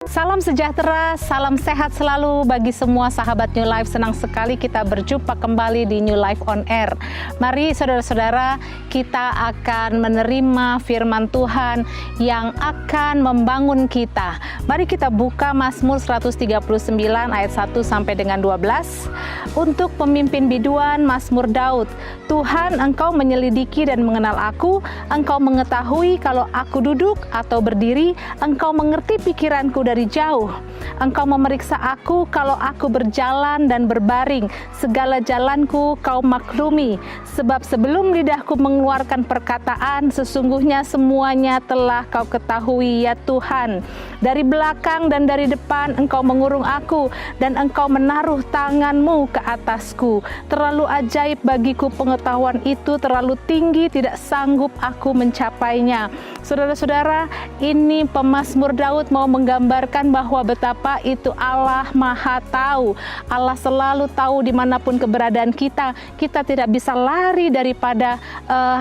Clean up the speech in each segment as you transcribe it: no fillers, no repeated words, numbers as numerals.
Salam sejahtera, salam sehat selalu bagi semua sahabat New Life. Senang sekali kita berjumpa kembali di New Life on Air. Mari saudara-saudara, kita akan menerima firman Tuhan yang akan membangun kita. Mari kita buka Mazmur 139 ayat 1 sampai dengan 12. Untuk pemimpin biduan, Mazmur Daud. Tuhan, Engkau menyelidiki dan mengenal aku, Engkau mengetahui kalau aku duduk atau berdiri, Engkau mengerti pikiranku dari jauh. Engkau memeriksa aku kalau aku berjalan dan berbaring. Segala jalanku Kau maklumi. Sebab sebelum lidahku mengeluarkan perkataan, sesungguhnya semuanya telah Kau ketahui, ya Tuhan. Dari belakang dan dari depan Engkau mengurung aku, dan Engkau menaruh tangan-Mu ke atasku. Terlalu ajaib bagiku pengetahuan itu, terlalu tinggi, tidak sanggup aku mencapainya. Saudara-saudara, ini pemazmur Daud mau menggambarkan bahwa betapa itu Allah Maha Tahu. Allah selalu tahu dimanapun keberadaan kita. Kita tidak bisa lari daripada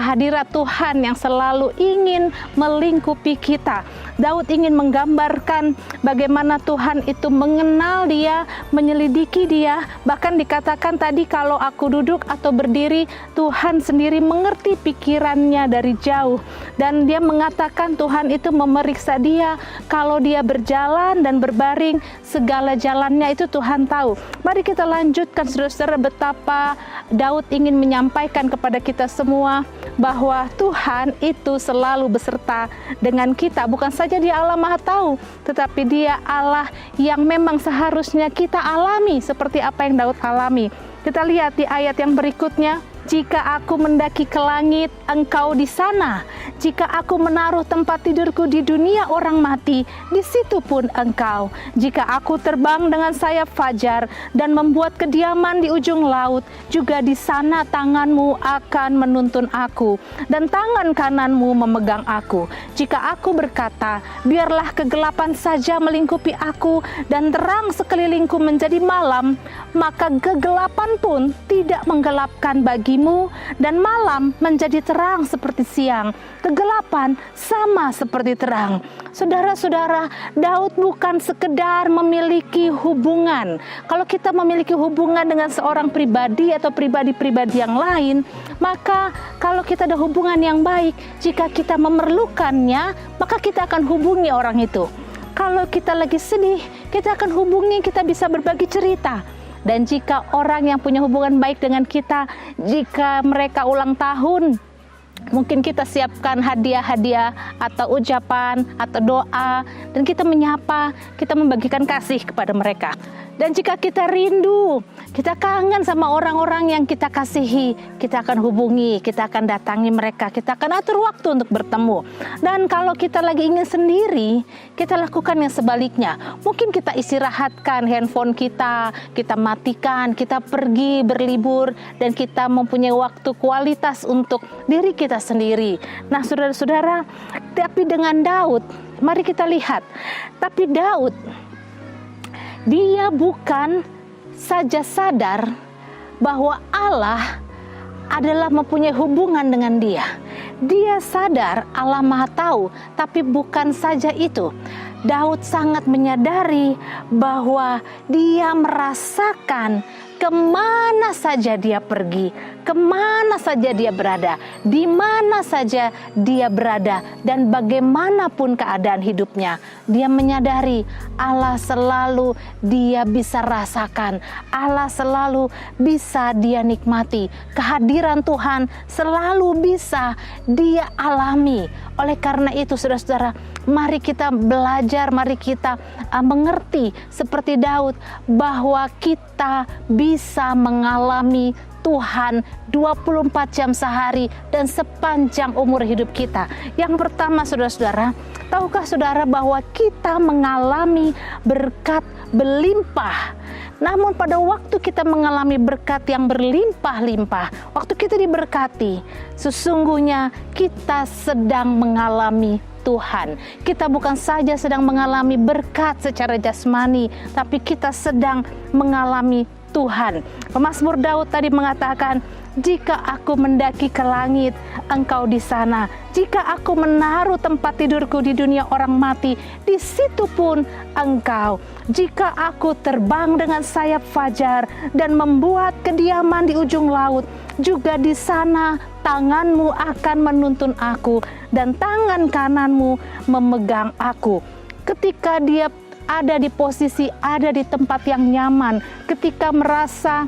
hadirat Tuhan yang selalu ingin melingkupi kita. Daud ingin menggambarkan bagaimana Tuhan itu mengenal dia, menyelidiki dia. Bahkan dikatakan tadi, kalau aku duduk atau berdiri, Tuhan sendiri mengerti pikirannya dari jauh. Dan dia mengatakan Tuhan itu memeriksa dia. Kalau dia berjalan dan berbaring, segala jalannya itu Tuhan tahu. Mari kita lanjutkan saudara-saudara, betapa Daud ingin menyampaikan kepada kita semua bahwa Tuhan itu selalu beserta dengan kita. Bukan saja Dia Allah Maha Tahu, tetapi Dia Allah yang memang seharusnya kita alami seperti apa yang Daud alami. Kita lihat di ayat yang berikutnya. Jika aku mendaki ke langit, Engkau di sana. Jika aku menaruh tempat tidurku di dunia orang mati, di situ pun Engkau. Jika aku terbang dengan sayap fajar dan membuat kediaman di ujung laut, juga di sana tangan-Mu akan menuntun aku, dan tangan kanan-Mu memegang aku. Jika aku berkata, biarlah kegelapan saja melingkupi aku, dan terang sekelilingku menjadi malam, maka kegelapan pun tidak menggelapkan bagi dan malam menjadi terang seperti siang. Kegelapan sama seperti terang. Saudara-saudara, Daud bukan sekedar memiliki hubungan. Kalau kita memiliki hubungan dengan seorang pribadi atau pribadi-pribadi yang lain, maka kalau kita ada hubungan yang baik, jika kita memerlukannya, maka kita akan hubungi orang itu. Kalau kita lagi sedih, kita akan hubungi, kita bisa berbagi cerita. Dan jika orang yang punya hubungan baik dengan kita, jika mereka ulang tahun, mungkin kita siapkan hadiah-hadiah atau ucapan atau doa, dan kita menyapa, kita membagikan kasih kepada mereka. Dan jika kita rindu, kita kangen sama orang-orang yang kita kasihi, kita akan hubungi, kita akan datangi mereka, kita akan atur waktu untuk bertemu. Dan kalau kita lagi ingin sendiri, kita lakukan yang sebaliknya. Mungkin kita istirahatkan handphone kita matikan, kita pergi berlibur, dan kita mempunyai waktu kualitas untuk diri kita sendiri. Nah, saudara-saudara, tapi dengan Daud, mari kita lihat. Tapi Daud, dia bukan saja sadar bahwa Allah adalah mempunyai hubungan dengan dia. Dia sadar Allah Maha Tahu, tapi bukan saja itu. Daud sangat menyadari bahwa dia merasakan kemana saja dia pergi, kemana saja dia berada, di mana saja dia berada, dan bagaimanapun keadaan hidupnya, dia menyadari Allah selalu dia bisa rasakan, Allah selalu bisa dia nikmati, kehadiran Tuhan selalu bisa dia alami. Oleh karena itu, saudara-saudara, mari kita belajar, mari kita mengerti seperti Daud, bahwa kita bisa mengalami Tuhan 24 jam sehari dan sepanjang umur hidup kita. Yang pertama, saudara-saudara, tahukah saudara bahwa kita mengalami berkat berlimpah? Namun pada waktu kita mengalami berkat yang berlimpah-limpah, waktu kita diberkati, sesungguhnya kita sedang mengalami Tuhan. Kita bukan saja sedang mengalami berkat secara jasmani, tapi kita sedang mengalami Tuhan. Pemazmur Daud tadi mengatakan, jika aku mendaki ke langit, Engkau di sana. Jika aku menaruh tempat tidurku di dunia orang mati, di situ pun Engkau. Jika aku terbang dengan sayap fajar dan membuat kediaman di ujung laut, juga di sana tanganmu akan menuntun aku dan tangan kananmu memegang aku. Ketika dia ada di posisi, ada di tempat yang nyaman, ketika merasa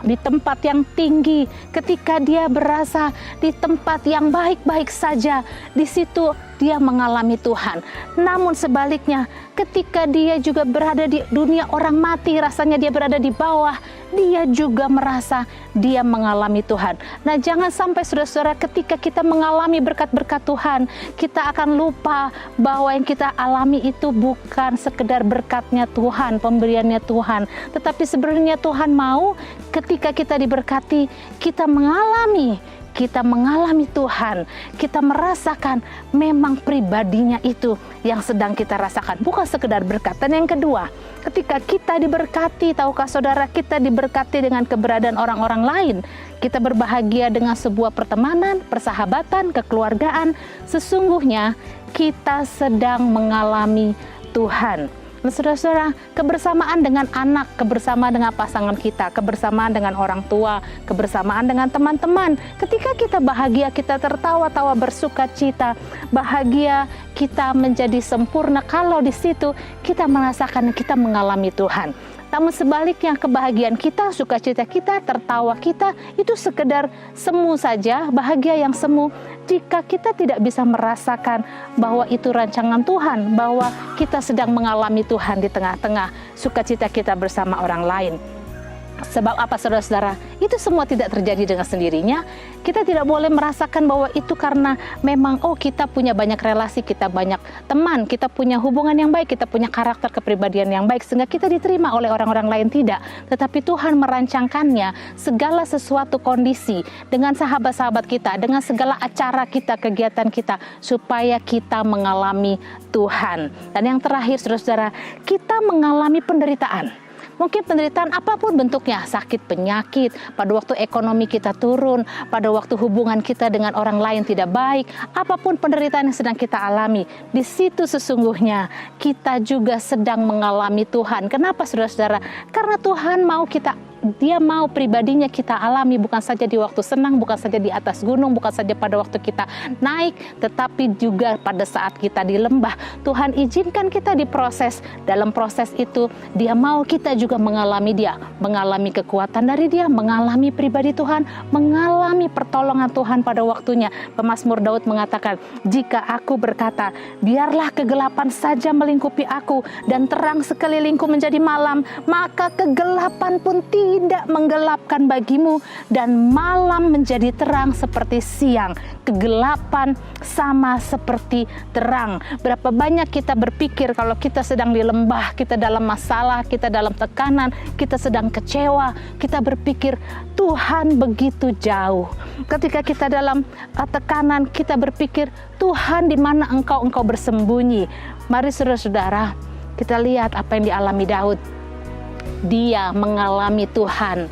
di tempat yang tinggi, ketika dia berasa di tempat yang baik-baik saja, di situ dia mengalami Tuhan. Namun sebaliknya, ketika dia juga berada di dunia orang mati, rasanya dia berada di bawah, dia juga merasa dia mengalami Tuhan. Nah, jangan sampai saudara-saudara ketika kita mengalami berkat-berkat Tuhan, kita akan lupa bahwa yang kita alami itu bukan sekedar berkatnya Tuhan, pemberiannya Tuhan, tetapi sebenarnya Tuhan mau ketika kita diberkati, kita mengalami Tuhan, kita merasakan memang pribadinya itu yang sedang kita rasakan, bukan sekedar berkat. Dan yang kedua, ketika kita diberkati, tahukah saudara, kita diberkati dengan keberadaan orang-orang lain. Kita berbahagia dengan sebuah pertemanan, persahabatan, kekeluargaan. Sesungguhnya kita sedang mengalami Tuhan. Nah, saudara-saudara, kebersamaan dengan anak, kebersamaan dengan pasangan kita, kebersamaan dengan orang tua, kebersamaan dengan teman-teman. Ketika kita bahagia, kita tertawa-tawa bersuka cita, bahagia, kita menjadi sempurna kalau di situ kita merasakan kita mengalami Tuhan. Namun sebaliknya, kebahagiaan kita, sukacita kita, tertawa kita, itu sekedar semu saja, bahagia yang semu. Jika kita tidak bisa merasakan bahwa itu rancangan Tuhan, bahwa kita sedang mengalami Tuhan di tengah-tengah sukacita kita bersama orang lain. Sebab apa saudara-saudara? Itu semua tidak terjadi dengan sendirinya. Kita tidak boleh merasakan bahwa itu karena memang kita punya banyak relasi, kita banyak teman, kita punya hubungan yang baik, kita punya karakter kepribadian yang baik sehingga kita diterima oleh orang-orang lain, tidak. Tetapi Tuhan merancangkannya segala sesuatu kondisi dengan sahabat-sahabat kita, dengan segala acara kita, kegiatan kita, supaya kita mengalami Tuhan. Dan yang terakhir saudara-saudara, kita mengalami penderitaan. Mungkin penderitaan apapun bentuknya, sakit, penyakit, pada waktu ekonomi kita turun, pada waktu hubungan kita dengan orang lain tidak baik, apapun penderitaan yang sedang kita alami, di situ sesungguhnya kita juga sedang mengalami Tuhan. Kenapa saudara-saudara? Karena Tuhan mau Dia mau pribadinya kita alami, bukan saja di waktu senang, bukan saja di atas gunung, bukan saja pada waktu kita naik, tetapi juga pada saat kita di lembah. Tuhan izinkan kita diproses. Dalam proses itu, Dia mau kita juga mengalami Dia, mengalami kekuatan dari Dia, mengalami pribadi Tuhan, mengalami pertolongan Tuhan pada waktunya. Pemazmur Daud mengatakan, jika aku berkata, biarlah kegelapan saja melingkupi aku dan terang sekelilingku menjadi malam, maka kegelapan pun tidak menggelapkan bagimu dan malam menjadi terang seperti siang. Kegelapan sama seperti terang. Berapa banyak kita berpikir kalau kita sedang di lembah, kita dalam masalah, kita dalam tekanan, kita sedang kecewa, kita berpikir Tuhan begitu jauh. Ketika kita dalam tekanan, kita berpikir Tuhan di mana Engkau bersembunyi. Mari saudara-saudara, kita lihat apa yang dialami Daud. Dia mengalami Tuhan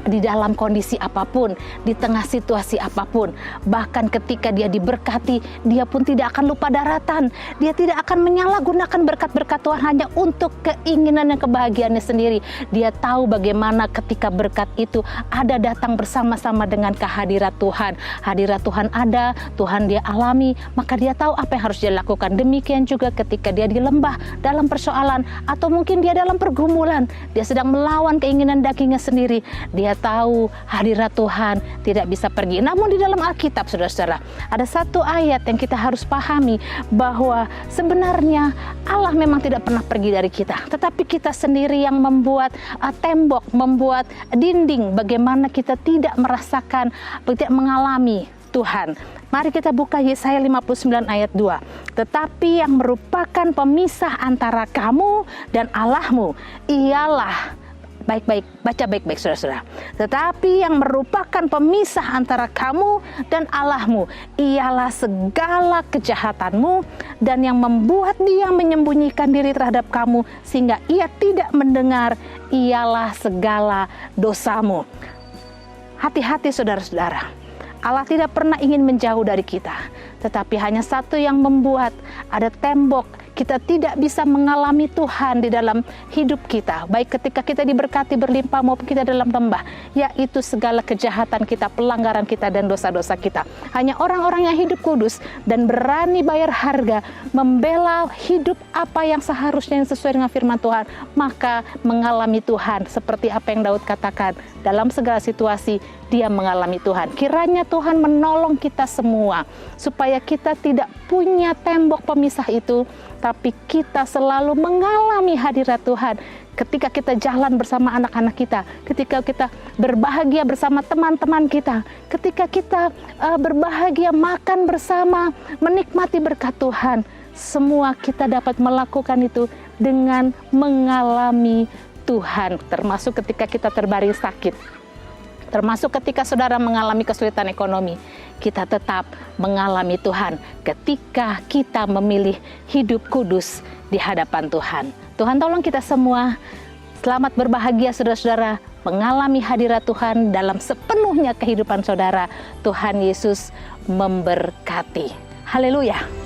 di dalam kondisi apapun, di tengah situasi apapun. Bahkan ketika dia diberkati, dia pun tidak akan lupa daratan. Dia tidak akan menyalahgunakan berkat-berkat Tuhan hanya untuk keinginan dan kebahagiaannya sendiri. Dia tahu bagaimana ketika berkat itu ada datang bersama-sama dengan kehadirat Tuhan. Hadirat Tuhan ada, Tuhan dia alami, maka dia tahu apa yang harus dia lakukan. Demikian juga ketika dia di lembah dalam persoalan, atau mungkin dia dalam pergumulan, dia sedang melawan keinginan dagingnya sendiri. Dia tahu hadirat Tuhan tidak bisa pergi. Namun di dalam Alkitab saudara-saudara, ada satu ayat yang kita harus pahami, bahwa sebenarnya Allah memang tidak pernah pergi dari kita, tetapi kita sendiri yang membuat tembok, membuat dinding, bagaimana kita tidak merasakan, tidak mengalami Tuhan. Mari kita buka Yesaya 59 ayat 2. Tetapi yang merupakan pemisah antara kamu dan Allahmu, ialah Baik-baik, baca baik-baik saudara-saudara. Tetapi yang merupakan pemisah antara kamu dan Allahmu ialah segala kejahatanmu, dan yang membuat dia menyembunyikan diri terhadap kamu sehingga ia tidak mendengar ialah segala dosamu. Hati-hati saudara-saudara. Allah tidak pernah ingin menjauh dari kita, tetapi hanya satu yang membuat ada tembok kita tidak bisa mengalami Tuhan di dalam hidup kita, baik ketika kita diberkati berlimpah maupun kita dalam lembah, yaitu segala kejahatan kita, pelanggaran kita, dan dosa-dosa kita. Hanya orang-orang yang hidup kudus dan berani bayar harga, membela hidup apa yang seharusnya yang sesuai dengan firman Tuhan, maka mengalami Tuhan seperti apa yang Daud katakan, dalam segala situasi dia mengalami Tuhan. Kiranya Tuhan menolong kita semua supaya kita tidak punya tembok pemisah itu, tapi kita selalu mengalami hadirat Tuhan ketika kita jalan bersama anak-anak kita, ketika kita berbahagia bersama teman-teman kita, ketika kita berbahagia makan bersama, menikmati berkat Tuhan. Semua kita dapat melakukan itu dengan mengalami Tuhan, termasuk ketika kita terbaring sakit, termasuk ketika saudara mengalami kesulitan ekonomi, kita tetap mengalami Tuhan ketika kita memilih hidup kudus di hadapan Tuhan. Tuhan tolong kita semua, selamat berbahagia saudara-saudara, mengalami hadirat Tuhan dalam sepenuhnya kehidupan saudara. Tuhan Yesus memberkati. Haleluya.